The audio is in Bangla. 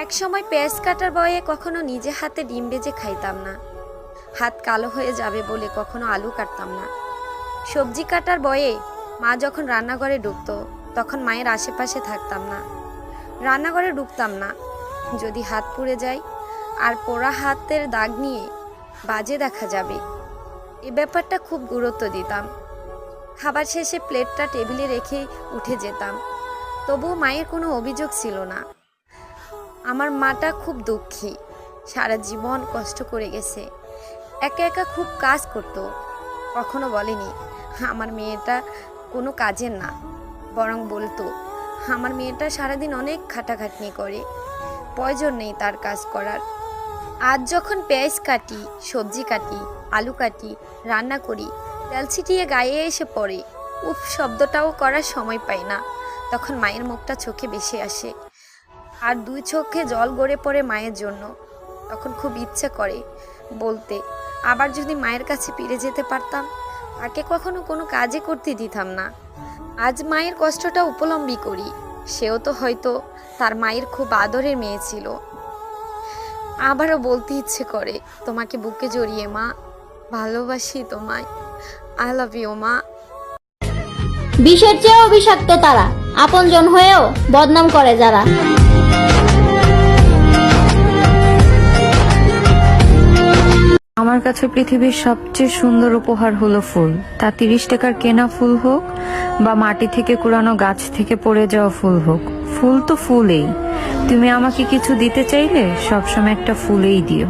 এক সময় পেঁয়াজ কাটার বয়ে কখনো নিজে হাতে ডিম ভেজে খাইতাম না। হাত কালো হয়ে যাবে বলে কখনো আলু কাটতাম না। সবজি কাটার বয়ে মা যখন রান্নাঘরে ঢুকতো তখন মায়ের আশেপাশে থাকতাম না, রান্নাঘরে ঢুকতাম না। যদি হাত পুড়ে যায় আর পোড়া হাতের দাগ নিয়ে বাজে দেখা যাবে, এ ব্যাপারটা খুব গুরুত্ব দিতাম। খাবার শেষে প্লেটটা টেবিলে রেখে উঠে যেতাম, তবুও মায়ের কোনো অভিযোগ ছিল না। আমার মাটা খুব দুঃখী, সারা জীবন কষ্ট করে গেছে, একা একা খুব কাজ করত। কখনো বলেনি আমার মেয়েটা কোনো কাজের না, বরং বলতো আমার মেয়েটা সারাদিন অনেক খাটাখাটনি করে, প্রয়োজন নেই তার কাজ করার। আজ যখন পেঁয়াজ কাটি, সবজি কাটি, আলু কাটি, রান্না করি, তেল ছিটিয়ে গায়ে এসে পড়ে, উফ শব্দটাও করার সময় পাই না, তখন মায়ের মুখটা চোখে ভেসে আসে আর দুই চোখে জল গড়ে পড়ে মায়ের জন্য। তখন খুব ইচ্ছে করে বলতে, আবার যদি মায়ের কাছে ফিরে যেতে পারতাম, তাকে কখনো কোনো কাজে করতে দিতাম না। আজ মায়ের কষ্টটা উপলব্ধি করি, সেও তো হয়তো তার মায়ের খুব আদরের মেয়ে ছিল। আবারও বলতে ইচ্ছে করে তোমাকে বুকে জড়িয়ে, মা ভালোবাসি তোমায়, আই লাভ ইউ মা। বিষের চেয়েও বিষাক্ত তারা, আপনজন হয়েও বদনাম করে যারা। আমার কাছে পৃথিবীর সবচেয়ে সুন্দর উপহার হলো ফুল। তা 30 টাকার কেনা ফুল হোক বা মাটি থেকে কুড়ানো গাছ থেকে পড়ে যাওয়া ফুল হোক, ফুল তো ফুলই। তুমি আমাকে কিছু দিতে চাইলে সবসময় একটা ফুলেই দিও।